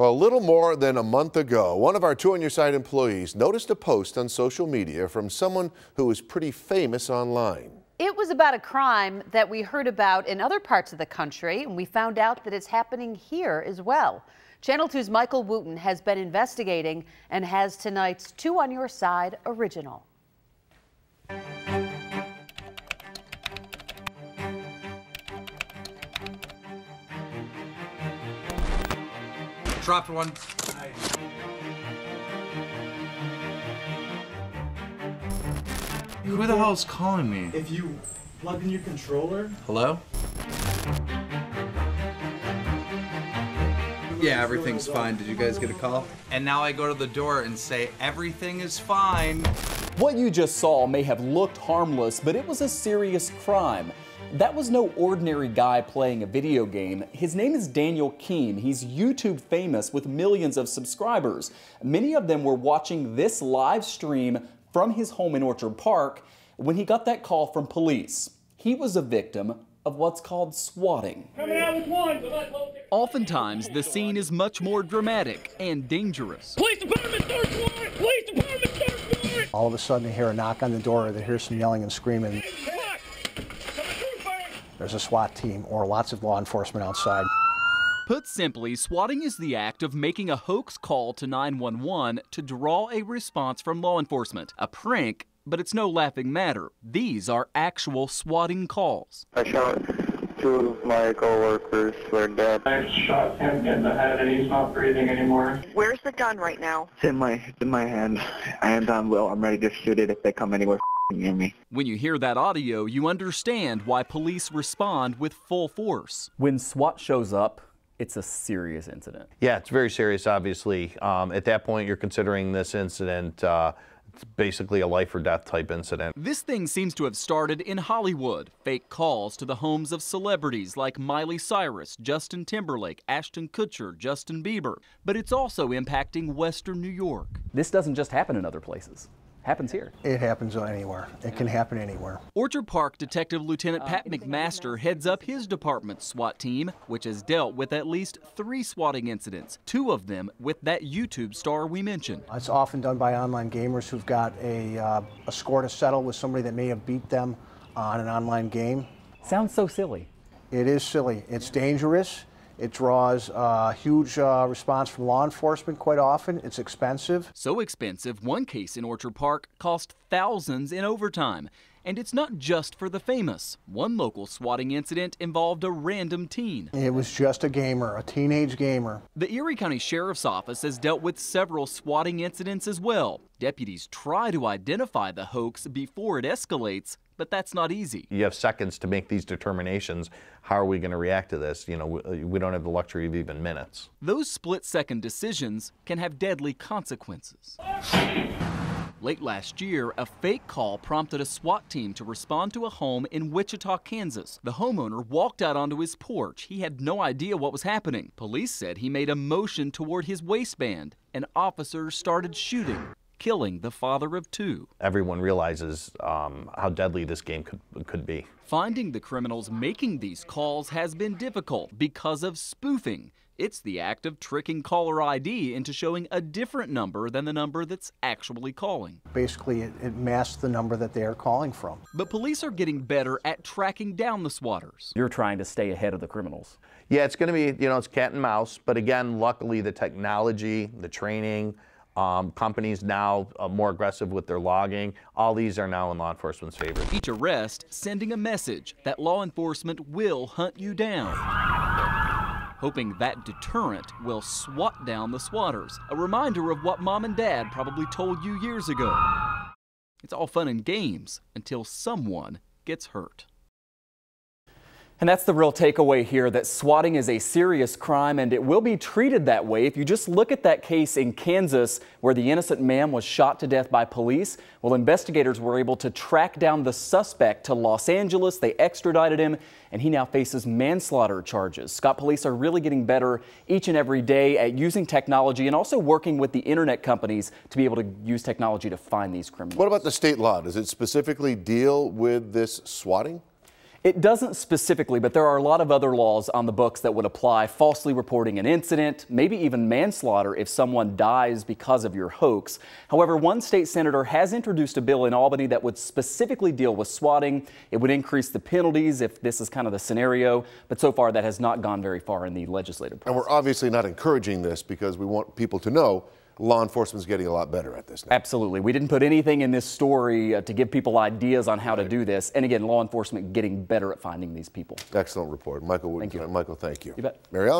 Well, a little more than a month ago, one of our Two on Your Side employees noticed a post on social media from someone who is pretty famous online. It was about a crime that we heard about in other parts of the country, and we found out that it's happening here as well. Channel 2's Michael Wooten has been investigating and has tonight's Two on Your Side original. Dropped one. Who the hell is calling me? If you plug in your controller. Hello? Yeah, everything's fine. Did you guys get a call? And now I go to the door and say, everything is fine. What you just saw may have looked harmless, but it was a serious crime. That was no ordinary guy playing a video game. His name is Daniel Keene. He's YouTube famous with millions of subscribers. Many of them were watching this live stream from his home in Orchard Park when he got that call from police. He was a victim of what's called swatting. Oftentimes, the scene is much more dramatic and dangerous. Police department, third floor! Police department, third floor! All of a sudden, they hear a knock on the door, or they hear some yelling and screaming. There's a SWAT team or lots of law enforcement outside. Put simply, swatting is the act of making a hoax call to 911 to draw a response from law enforcement. A prank, but it's no laughing matter. These are actual swatting calls. I shot two of my coworkers who are dead. I shot him in the head and he's not breathing anymore. Where's the gun right now? It's in my hand, and I'm ready to shoot it if they come anywhere near me. When you hear that audio, you understand why police respond with full force. When SWAT shows up, it's a serious incident. Yeah, it's very serious, obviously. At that point, you're considering this incident it's basically a life or death type incident. This thing seems to have started in Hollywood. Fake calls to the homes of celebrities like Miley Cyrus, Justin Timberlake, Ashton Kutcher, Justin Bieber. But it's also impacting Western New York. This doesn't just happen in other places. Happens here. It happens anywhere. It can happen anywhere. Orchard Park Detective Lieutenant Pat McMaster heads up his department's SWAT team, which has dealt with at least 3 swatting incidents, 2 of them with that YouTube star we mentioned. It's often done by online gamers who've got a score to settle with somebody that may have beat them on an online game. Sounds so silly. It is silly. It's dangerous. It draws a huge response from law enforcement quite often. It's expensive. So expensive, one case in Orchard Park cost thousands in overtime. And it's not just for the famous. One local swatting incident involved a random teen. It was just a gamer, a teenage gamer. The Erie County Sheriff's Office has dealt with several swatting incidents as well. Deputies try to identify the hoax before it escalates, but that's not easy. You have seconds to make these determinations. How are we going to react to this? You know, we don't have the luxury of even minutes. Those split-second decisions can have deadly consequences. Late last year, a fake call prompted a SWAT team to respond to a home in Wichita, Kansas. The homeowner walked out onto his porch. He had no idea what was happening. Police said he made a motion toward his waistband, and officers started shooting, killing the father of 2. Everyone realizes how deadly this game could be. Finding the criminals making these calls has been difficult because of spoofing. It's the act of tricking caller ID into showing a different number than the number that's actually calling. Basically, it masks the number that they are calling from. But police are getting better at tracking down the swatters. You're trying to stay ahead of the criminals. Yeah, it's going to be, it's cat and mouse. But again, luckily, the technology, the training, companies now more aggressive with their logging. All these are now in law enforcement's favor. Each arrest sending a message that law enforcement will hunt you down, hoping that deterrent will swat down the swatters. A reminder of what mom and dad probably told you years ago. It's all fun and games until someone gets hurt. And that's the real takeaway here, that swatting is a serious crime, and it will be treated that way. If you just look at that case in Kansas where the innocent man was shot to death by police, well, investigators were able to track down the suspect to Los Angeles. They extradited him, and he now faces manslaughter charges. Scott, police are really getting better each and every day at using technology and also working with the internet companies to be able to use technology to find these criminals. What about the state law? Does it specifically deal with this swatting? It doesn't specifically, but there are a lot of other laws on the books that would apply. Falsely reporting an incident, maybe even manslaughter if someone dies because of your hoax. However, one state senator has introduced a bill in Albany that would specifically deal with swatting. It would increase the penalties if this is kind of the scenario, but so far that has not gone very far in the legislative process. And we're obviously not encouraging this because we want people to know law enforcement is getting a lot better at this now. Absolutely. We didn't put anything in this story to give people ideas on how to do this. And again, law enforcement getting better at finding these people. Excellent report. Michael, thank you. Michael, thank you. You bet. Mary Ellen?